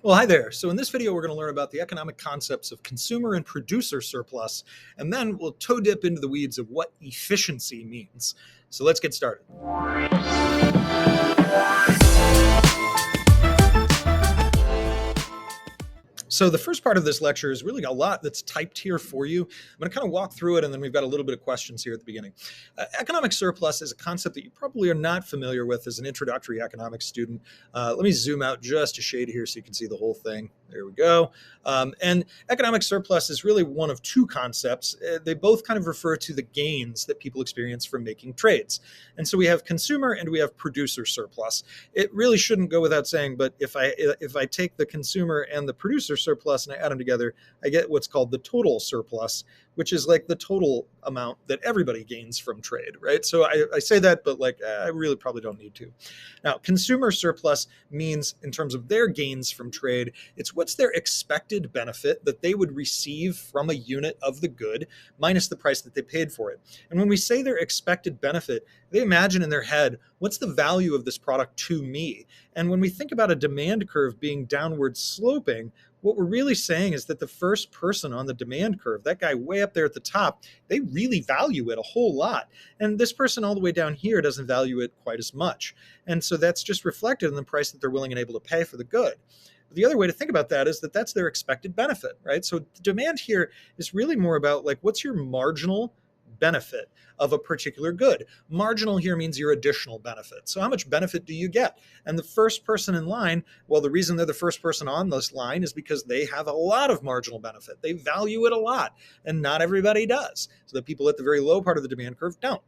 Well, hi there. So in this video, we're going to learn about the economic concepts of consumer and producer surplus, and then we'll toe dip into the weeds of what efficiency means. So let's get started. So the first part of this lecture is really a lot that's typed here for you. I'm going to kind of walk through it, and then we've got a little bit of questions here at the beginning. Economic surplus is a concept that you probably are not familiar with as an introductory economics student. Let me zoom out just a shade here so you can see the whole thing. There we go. And economic surplus is really one of two concepts. They both kind of refer to the gains that people experience from making trades. And so we have consumer and we have producer surplus. It really shouldn't go without saying, but if I take the consumer and the producer surplus and I add them together, I get what's called the total surplus, which is like the total amount that everybody gains from trade, right? So I say that, but I really probably don't need to. Now, consumer surplus means in terms of their gains from trade, it's what's their expected benefit that they would receive from a unit of the good minus the price that they paid for it. And when we say their expected benefit, they imagine in their head, what's the value of this product to me? And when we think about a demand curve being downward sloping, what we're really saying is that the first person on the demand curve, that guy way up there at the top, they really value it a whole lot. And this person all the way down here doesn't value it quite as much. And so that's just reflected in the price that they're willing and able to pay for the good. The other way to think about that is that that's their expected benefit, right? So the demand here is really more about what's your marginal benefit of a particular good. Marginal here means your additional benefit. So how much benefit do you get? And the first person in line, well, the reason they're the first person on this line is because they have a lot of marginal benefit. They value it a lot, and not everybody does. So the people at the very low part of the demand curve don't.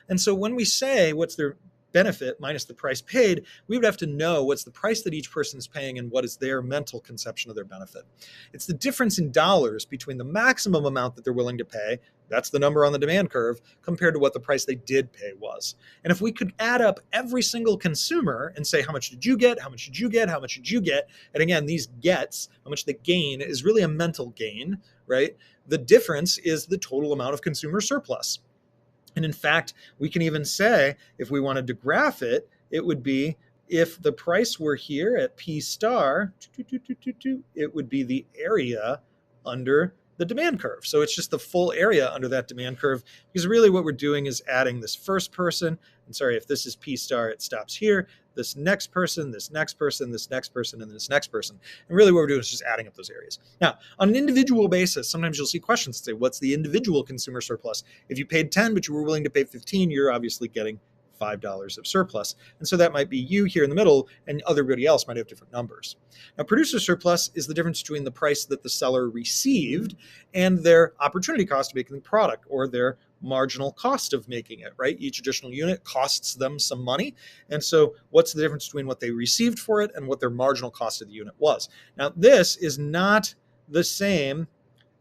And so when we say what's their benefit minus the price paid, we would have to know what's the price that each person is paying and what is their mental conception of their benefit. It's the difference in dollars between the maximum amount that they're willing to pay, that's the number on the demand curve, compared to what the price they did pay was. And if we could add up every single consumer and say, how much did you get? How much did you get? How much did you get? And again, these gets, how much they gain, is really a mental gain, right? The difference is the total amount of consumer surplus. And in fact, we can even say, if we wanted to graph it, it would be if the price were here at P star, it would be the area under the demand curve. So it's just the full area under that demand curve, because really what we're doing is adding this first person. And sorry, if this is P star, it stops here. This next person, this next person, this next person, and this next person. And really what we're doing is just adding up those areas. Now, on an individual basis, sometimes you'll see questions that say, what's the individual consumer surplus? If you paid 10, but you were willing to pay 15, you're obviously getting $5 of surplus. And so that might be you here in the middle, and everybody else might have different numbers. Now, producer surplus is the difference between the price that the seller received and their opportunity cost of making the product, or their marginal cost of making it, right? Each additional unit costs them some money. And so what's the difference between what they received for it and what their marginal cost of the unit was? Now, this is not the same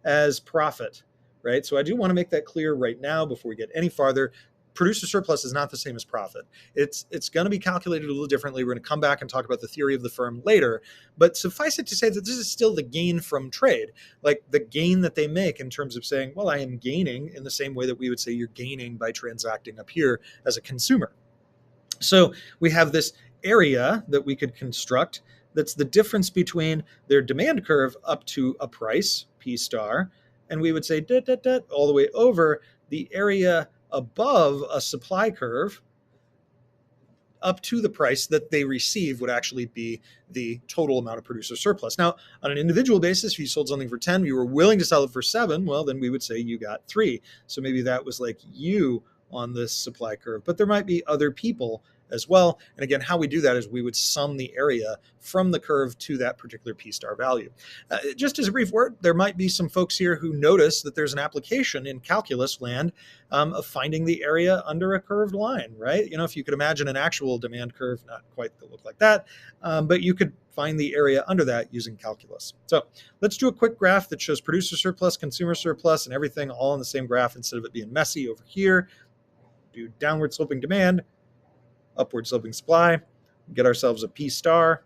as profit, right? So I do want to make that clear right now before we get any farther. Producer surplus is not the same as profit. It's going to be calculated a little differently. We're going to come back and talk about the theory of the firm later, but suffice it to say that this is still the gain from trade, like the gain that they make in terms of saying, well, I am gaining in the same way that we would say you're gaining by transacting up here as a consumer. So we have this area that we could construct that's the difference between their demand curve up to a price, P star, and we would say all the way over the area above a supply curve up to the price that they receive would actually be the total amount of producer surplus. Now, on an individual basis, if you sold something for 10, you were willing to sell it for 7, well, then we would say you got 3. So maybe that was like you on this supply curve, but there might be other people as well. And again, how we do that is we would sum the area from the curve to that particular P star value. Just as a brief word, there might be some folks here who notice that there's an application in calculus land of finding the area under a curved line, right? If you could imagine an actual demand curve, not quite that look like that, but you could find the area under that using calculus. So let's do a quick graph that shows producer surplus, consumer surplus, and everything all in the same graph instead of it being messy over here. Do downward sloping demand, upward sloping supply, get ourselves a P star.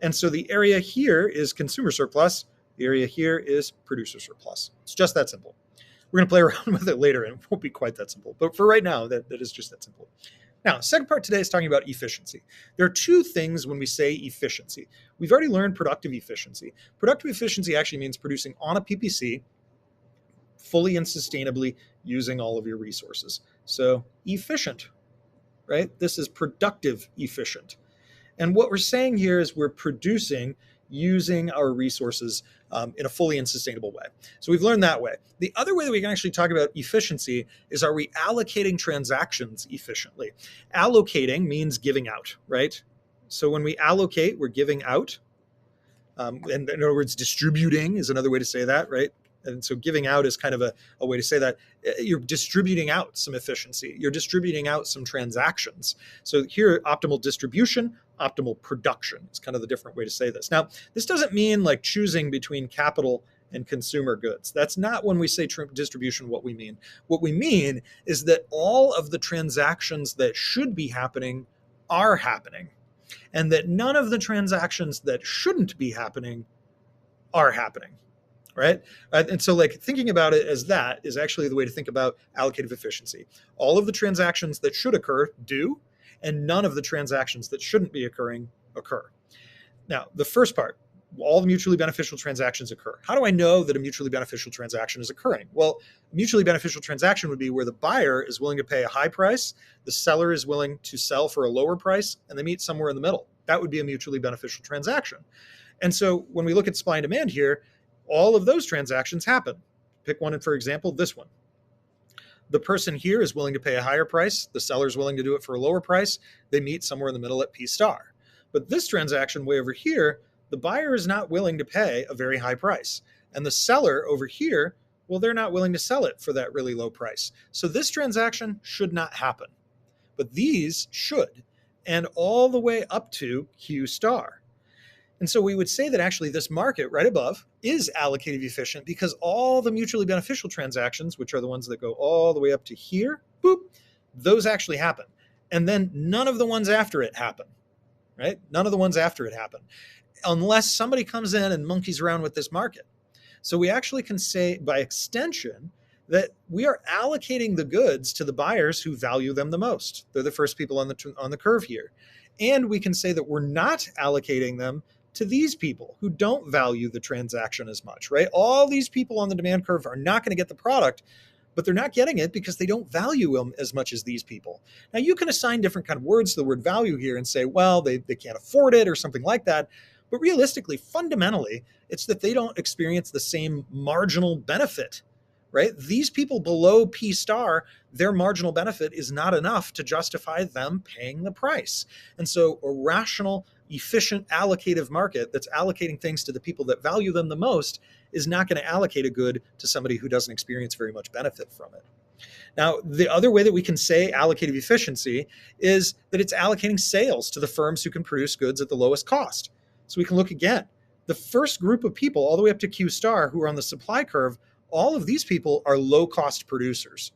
And so the area here is consumer surplus. The area here is producer surplus. It's just that simple. We're going to play around with it later, and it won't be quite that simple. But for right now, that is just that simple. Now, second part today is talking about efficiency. There are two things when we say efficiency. We've already learned productive efficiency. Productive efficiency actually means producing on a PPC fully and sustainably using all of your resources. So efficient, right? This is productive efficient. And what we're saying here is we're producing using our resources in a fully and sustainable way. So we've learned that way. The other way that we can actually talk about efficiency is, are we allocating transactions efficiently? Allocating means giving out, right? So when we allocate, we're giving out. And in other words, distributing is another way to say that, right? And so giving out is kind of a way to say that you're distributing out some efficiency. You're distributing out some transactions. So here, optimal distribution, optimal production is kind of the different way to say this. Now, this doesn't mean like choosing between capital and consumer goods. That's not when we say distribution what we mean. What we mean is that all of the transactions that should be happening are happening, and that none of the transactions that shouldn't be happening are happening. Right? And so like thinking about it as that is actually the way to think about allocative efficiency. All of the transactions that should occur do, and none of the transactions that shouldn't be occurring occur. Now, the first part, all the mutually beneficial transactions occur. How do I know that a mutually beneficial transaction is occurring? Well, a mutually beneficial transaction would be where the buyer is willing to pay a high price, the seller is willing to sell for a lower price, and they meet somewhere in the middle. That would be a mutually beneficial transaction. And so when we look at supply and demand here, all of those transactions happen. Pick one, for example, this one. The person here is willing to pay a higher price. The seller is willing to do it for a lower price. They meet somewhere in the middle at P star. But this transaction way over here, the buyer is not willing to pay a very high price. And the seller over here, well, they're not willing to sell it for that really low price. So this transaction should not happen. But these should, and all the way up to Q star. And so we would say that actually this market right above is allocative efficient because all the mutually beneficial transactions, which are the ones that go all the way up to here, boop, those actually happen. And then none of the ones after it happen, right? None of the ones after it happen, unless somebody comes in and monkeys around with this market. So we actually can say by extension that we are allocating the goods to the buyers who value them the most. They're the first people on the curve here. And we can say that we're not allocating them to these people who don't value the transaction as much, right? All these people on the demand curve are not going to get the product, but they're not getting it because they don't value them as much as these people. Now, you can assign different kind of words to the word value here and say, well, they can't afford it or something like that. But realistically, fundamentally, it's that they don't experience the same marginal benefit, right? These people below P star, their marginal benefit is not enough to justify them paying the price. And so a rational, efficient, allocative market that's allocating things to the people that value them the most is not going to allocate a good to somebody who doesn't experience very much benefit from it. Now, the other way that we can say allocative efficiency is that it's allocating sales to the firms who can produce goods at the lowest cost. So we can look again. The first group of people all the way up to Q star who are on the supply curve, all of these people are low-cost producers.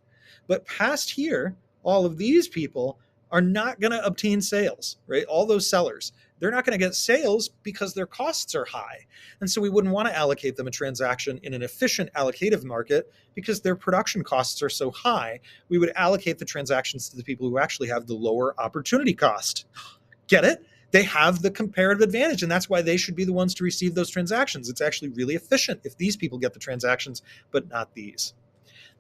But past here, all of these people are not going to obtain sales, right? All those sellers, they're not going to get sales because their costs are high. And so we wouldn't want to allocate them a transaction in an efficient allocative market because their production costs are so high. We would allocate the transactions to the people who actually have the lower opportunity cost. Get it? They have the comparative advantage, and that's why they should be the ones to receive those transactions. It's actually really efficient if these people get the transactions, but not these.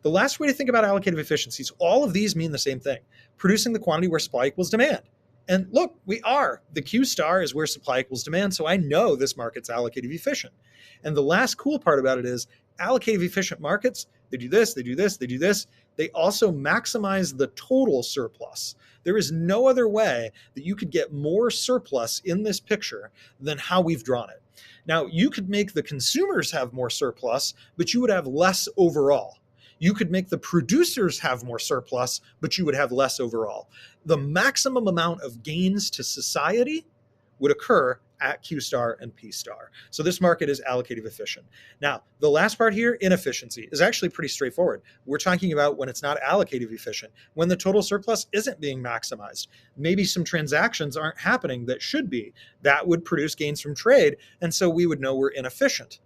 The last way to think about allocative efficiencies, all of these mean the same thing, producing the quantity where supply equals demand. And look, we are. The Q star is where supply equals demand, so I know this market's allocative efficient. And the last cool part about it is allocative efficient markets, they do this, they do this, they do this. They also maximize the total surplus. There is no other way that you could get more surplus in this picture than how we've drawn it. Now, you could make the consumers have more surplus, but you would have less overall. You could make the producers have more surplus, but you would have less overall. The maximum amount of gains to society would occur at Q star and P star. So this market is allocative efficient. Now, the last part here, inefficiency, is actually pretty straightforward. We're talking about when it's not allocative efficient, when the total surplus isn't being maximized. Maybe some transactions aren't happening that should be. That would produce gains from trade, and so we would know we're inefficient.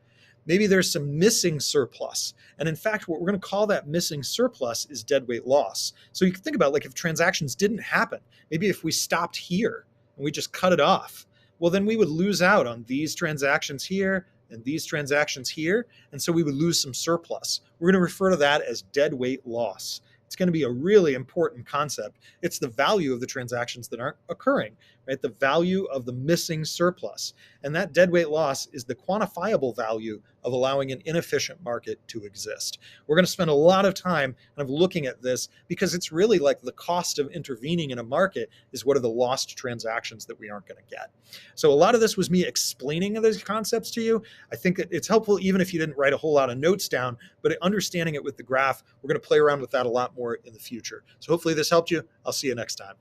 Maybe there's some missing surplus. And in fact, what we're going to call that missing surplus is deadweight loss. So you can think about like if transactions didn't happen, maybe if we stopped here and we just cut it off, well, then we would lose out on these transactions here and these transactions here. And so we would lose some surplus. We're going to refer to that as deadweight loss. It's going to be a really important concept. It's the value of the transactions that aren't occurring, right? The value of the missing surplus. And that deadweight loss is the quantifiable value of allowing an inefficient market to exist. We're going to spend a lot of time kind of looking at this because it's really like the cost of intervening in a market is what are the lost transactions that we aren't going to get. So a lot of this was me explaining these concepts to you. I think that it's helpful even if you didn't write a whole lot of notes down, but understanding it with the graph, we're going to play around with that a lot more in the future. So hopefully this helped you. I'll see you next time.